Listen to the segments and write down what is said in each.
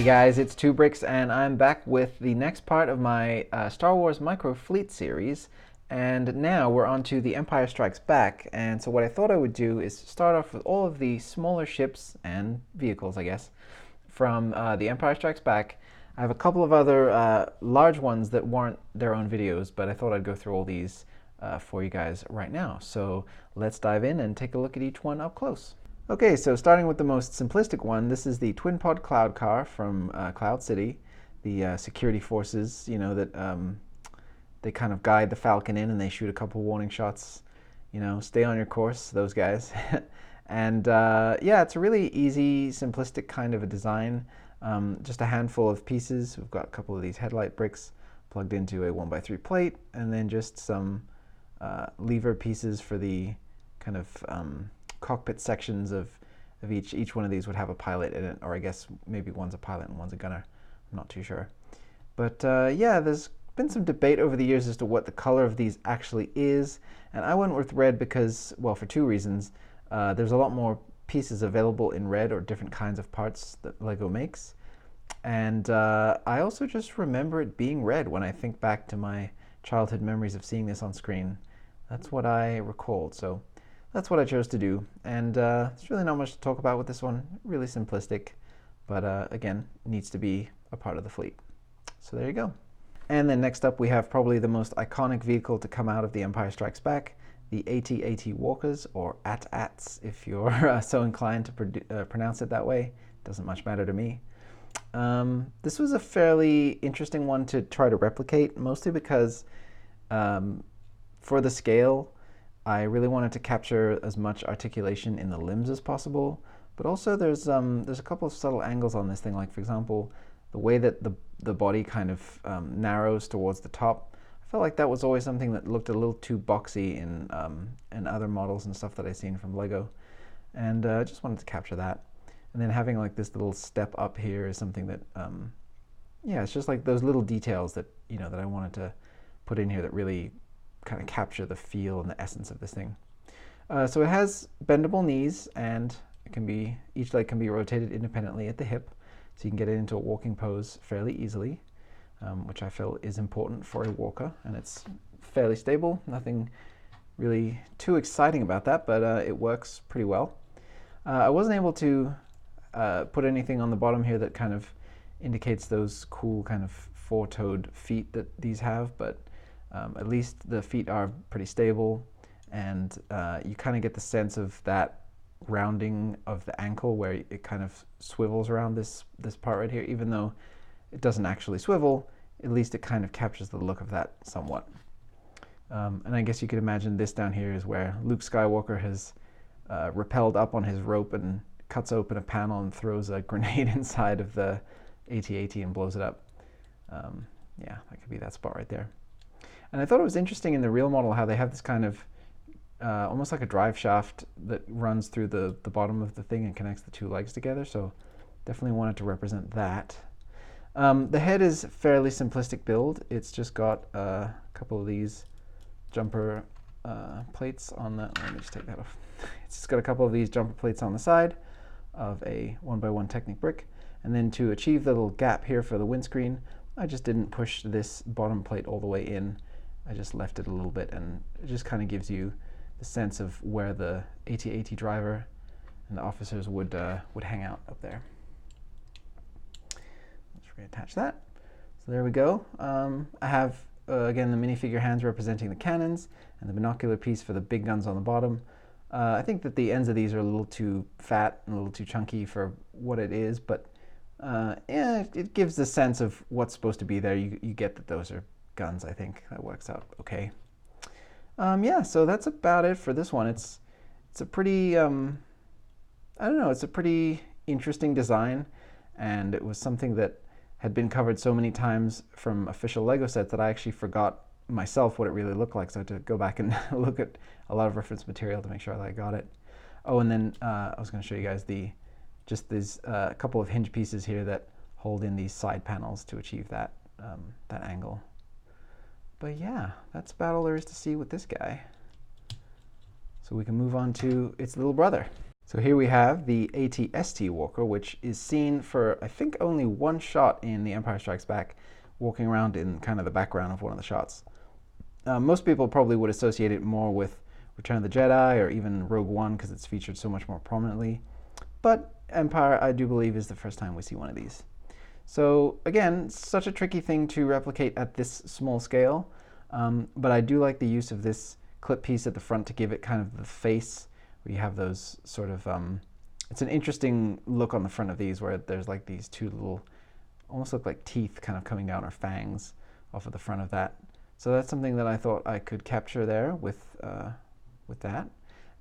Hey guys, it's Two Bricks, and I'm back with the next part of my Star Wars Micro Fleet series. And now we're on to The Empire Strikes Back. And so what I thought I would do is start off with all of the smaller ships and vehicles, I guess, from The Empire Strikes Back. I have a couple of other large ones that warrant their own videos, but I thought I'd go through all these for you guys right now. So let's dive in and take a look at each one up close. Okay, so starting with the most simplistic one, this is the twin pod cloud car from Cloud City. The security forces, that they kind of guide the Falcon in and they shoot a couple warning shots. Stay on your course, those guys. And yeah, it's a really easy, simplistic kind of a design. Just a handful of pieces. We've got a couple of these headlight bricks plugged into a 1x3 plate, and then just some lever pieces for the kind of cockpit sections of each one of these would have a pilot in it, or I guess maybe one's a pilot and one's a gunner. I'm not too sure. But yeah, there's been some debate over the years as to what the color of these actually is, and I went with red because, well, for two reasons. There's a lot more pieces available in red, or different kinds of parts that LEGO makes, and I also just remember it being red when I think back to my childhood memories of seeing this on screen. That's what I recalled, so that's what I chose to do, and there's really not much to talk about with this one. Really simplistic, but again, needs to be a part of the fleet. So there you go. And then next up we have probably the most iconic vehicle to come out of The Empire Strikes Back, the AT-AT Walkers, or AT-ATs if you're so inclined to pronounce it that way. Doesn't much matter to me. This was a fairly interesting one to try to replicate, mostly because for the scale, I really wanted to capture as much articulation in the limbs as possible, but also there's a couple of subtle angles on this thing, like for example, the way that the body kind of narrows towards the top. I felt like that was always something that looked a little too boxy in other models and stuff that I've seen from LEGO, and I just wanted to capture that. And then having like this little step up here is something that, yeah, it's just like those little details that that I wanted to put in here that really kind of capture the feel and the essence of this thing. So it has bendable knees, and each leg can be rotated independently at the hip, so you can get it into a walking pose fairly easily, which I feel is important for a walker, and it's fairly stable. Nothing really too exciting about that, but it works pretty well. I wasn't able to put anything on the bottom here that kind of indicates those cool kind of four-toed feet that these have, but at least the feet are pretty stable, and you kind of get the sense of that rounding of the ankle where it kind of swivels around this part right here. Even though it doesn't actually swivel, at least it kind of captures the look of that somewhat. And I guess you could imagine this down here is where Luke Skywalker has rappelled up on his rope and cuts open a panel and throws a grenade inside of the AT-AT and blows it up. Yeah, that could be that spot right there. And I thought it was interesting in the real model how they have this kind of almost like a drive shaft that runs through the bottom of the thing and connects the two legs together, so definitely wanted to represent that. The head is fairly simplistic build. It's just got a couple of these jumper plates on the, let me just take that off. It's just got a couple of these jumper plates on the side of a 1x1 Technic brick, and then to achieve the little gap here for the windscreen, I just didn't push this bottom plate all the way in. I just left it a little bit, and it just kind of gives you the sense of where the AT-AT driver and the officers would hang out up there. Let's reattach that. So there we go. I have, again, the minifigure hands representing the cannons, and the binocular piece for the big guns on the bottom. I think that the ends of these are a little too fat and a little too chunky for what it is, but yeah, it gives the sense of what's supposed to be there. You get that those are guns. I think that works out okay. Yeah, so that's about it for this one. It's a pretty, I don't know, it's a pretty interesting design, and it was something that had been covered so many times from official LEGO sets that I actually forgot myself what it really looked like, so I had to go back and look at a lot of reference material to make sure that I got it. Oh, and then I was going to show you guys just these couple of hinge pieces here that hold in these side panels to achieve that angle. But yeah, that's about all there is to see with this guy. So we can move on to its little brother. So here we have the AT-ST walker, which is seen for, I think, only one shot in The Empire Strikes Back, walking around in kind of the background of one of the shots. Most people probably would associate it more with Return of the Jedi or even Rogue One because it's featured so much more prominently. But Empire, I do believe, is the first time we see one of these. So again, such a tricky thing to replicate at this small scale, but I do like the use of this clip piece at the front to give it kind of the face, where you have those sort of, it's an interesting look on the front of these where there's like these two little, almost look like teeth kind of coming down, or fangs off of the front of that. So that's something that I thought I could capture there with that.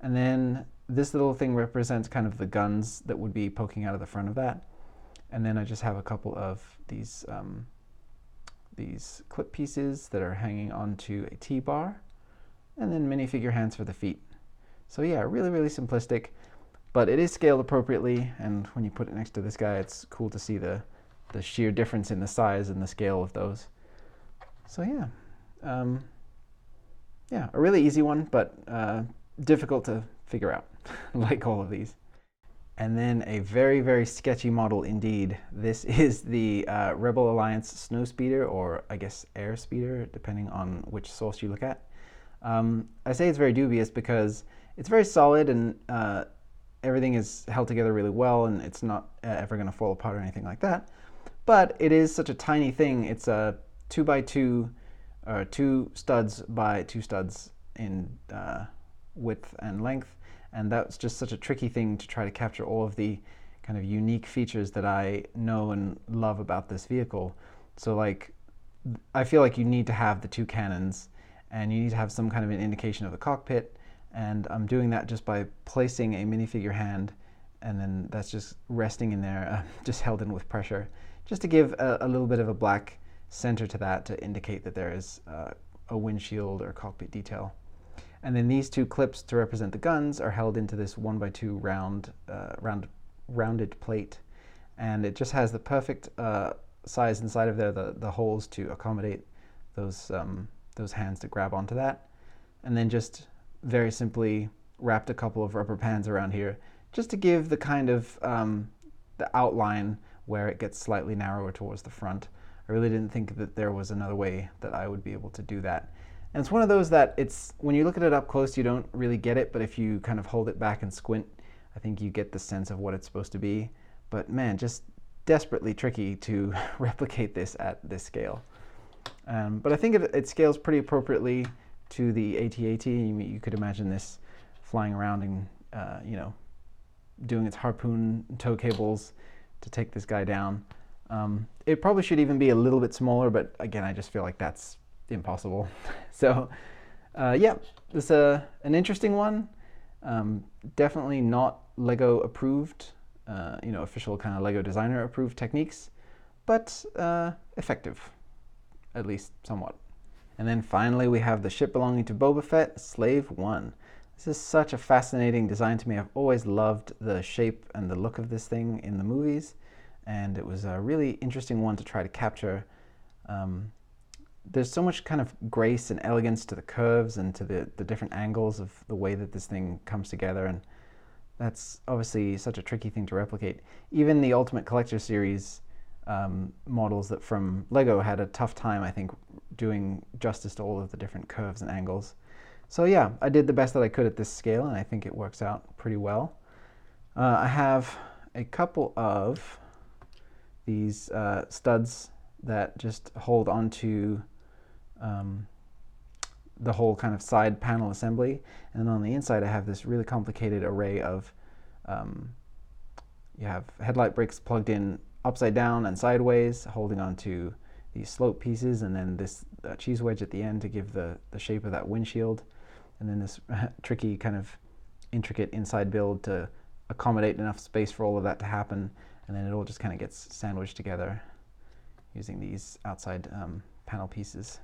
And then this little thing represents kind of the guns that would be poking out of the front of that. And then I just have a couple of these clip pieces that are hanging onto a T-bar, and then minifigure hands for the feet. So yeah, really, really simplistic, but it is scaled appropriately, and when you put it next to this guy, it's cool to see the sheer difference in the size and the scale of those. So yeah, yeah, a really easy one, but difficult to figure out, like all of these. And then a very, very sketchy model indeed. This is the Rebel Alliance Snowspeeder, or I guess Airspeeder, depending on which source you look at. I say it's very dubious because it's very solid and everything is held together really well, and it's not ever going to fall apart or anything like that. But it is such a tiny thing. It's a 2x2, or 2 studs by 2 studs in width and length. And that's just such a tricky thing to try to capture all of the kind of unique features that I know and love about this vehicle. So like, I feel like you need to have the 2 cannons, and you need to have some kind of an indication of the cockpit. And I'm doing that just by placing a minifigure hand, and then that's just resting in there, just held in with pressure, just to give a little bit of a black center to that to indicate that there is a windshield or cockpit detail. And then these 2 clips to represent the guns are held into this 1x2 rounded plate. And it just has the perfect size inside of there, the holes to accommodate those hands to grab onto that. And then just very simply wrapped a couple of rubber bands around here, just to give the kind of the outline where it gets slightly narrower towards the front. I really didn't think that there was another way that I would be able to do that. And it's one of those that when you look at it up close, you don't really get it, but if you kind of hold it back and squint, I think you get the sense of what it's supposed to be. But man, just desperately tricky to replicate this at this scale. But I think it scales pretty appropriately to the AT-AT. You could imagine this flying around and you know, doing its harpoon tow cables to take this guy down. It probably should even be a little bit smaller, but again, I just feel like that's impossible. So yeah, this is an interesting one. Definitely not Lego approved, you know, official kind of Lego designer approved techniques, but effective, at least somewhat. And then finally we have the ship belonging to Boba Fett, Slave 1. This is such a fascinating design to me. I've always loved the shape and the look of this thing in the movies, and it was a really interesting one to try to capture. There's so much kind of grace and elegance to the curves and to the different angles of the way that this thing comes together, and that's obviously such a tricky thing to replicate. Even the Ultimate Collector Series models that from Lego had a tough time, I think, doing justice to all of the different curves and angles. So yeah, I did the best that I could at this scale, and I think it works out pretty well. I have a couple of these studs that just hold onto the whole kind of side panel assembly, and on the inside I have this really complicated array of you have headlight bricks plugged in upside down and sideways, holding onto these slope pieces, and then this cheese wedge at the end to give the shape of that windshield, and then this tricky kind of intricate inside build to accommodate enough space for all of that to happen, and then it all just kind of gets sandwiched together using these outside panel pieces.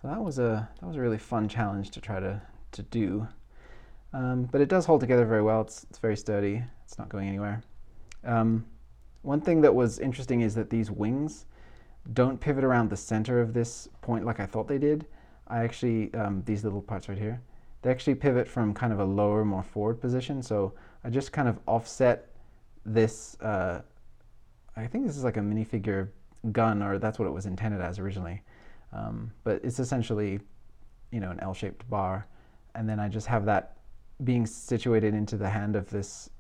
So that was a really fun challenge to try to do, but it does hold together very well. It's very sturdy. It's not going anywhere. One thing that was interesting is that these wings don't pivot around the center of this point like I thought they did. I actually, these little parts right here, they actually pivot from kind of a lower, more forward position. So I just kind of offset this, I think this is like a minifigure gun, or that's what it was intended as originally. But it's essentially, you know, an L-shaped bar. And then I just have that being situated into the hand of this,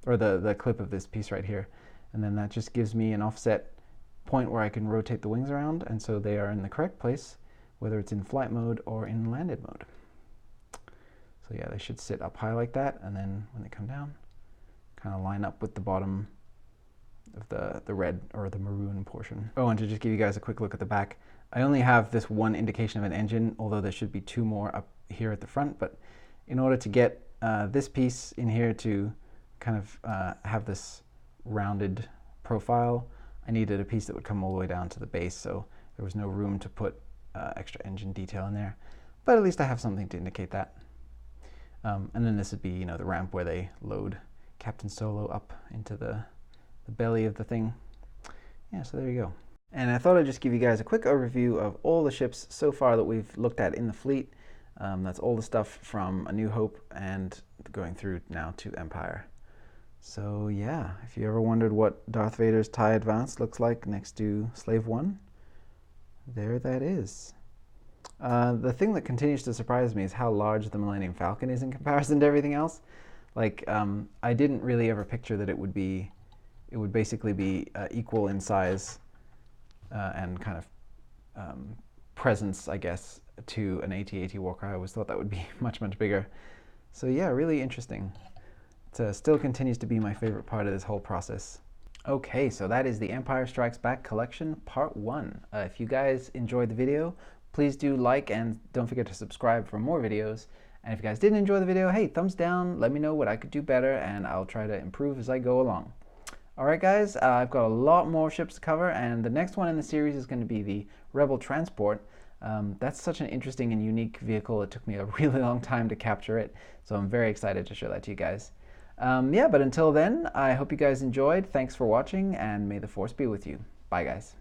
or the clip of this piece right here. And then that just gives me an offset point where I can rotate the wings around, and so they are in the correct place, whether it's in flight mode or in landed mode. So yeah, they should sit up high like that, and then when they come down, kind of line up with the bottom of the red or the maroon portion. Oh, and to just give you guys a quick look at the back, I only have this one indication of an engine, although there should be two more up here at the front. But in order to get this piece in here to kind of have this rounded profile, I needed a piece that would come all the way down to the base, so there was no room to put extra engine detail in there. But at least I have something to indicate that. And then this would be, you know, the ramp where they load Captain Solo up into the belly of the thing. Yeah, so there you go. And I thought I'd just give you guys a quick overview of all the ships so far that we've looked at in the fleet. That's all the stuff from A New Hope and going through now to Empire. So yeah, if you ever wondered what Darth Vader's TIE Advance looks like next to Slave 1, there that is. The thing that continues to surprise me is how large the Millennium Falcon is in comparison to everything else. Like, I didn't really ever picture that it would basically be equal in size and kind of presence, I guess, to an AT-AT Walker. I always thought that would be much, much bigger. So yeah, really interesting. It still continues to be my favorite part of this whole process. Okay, so that is the Empire Strikes Back collection part 1. If you guys enjoyed the video, please do like and don't forget to subscribe for more videos. And if you guys didn't enjoy the video, hey, thumbs down, let me know what I could do better, and I'll try to improve as I go along. Alright guys, I've got a lot more ships to cover, and the next one in the series is going to be the Rebel Transport. That's such an interesting and unique vehicle. It took me a really long time to capture it, so I'm very excited to show that to you guys. Yeah, but until then, I hope you guys enjoyed. Thanks for watching, and may the Force be with you. Bye, guys.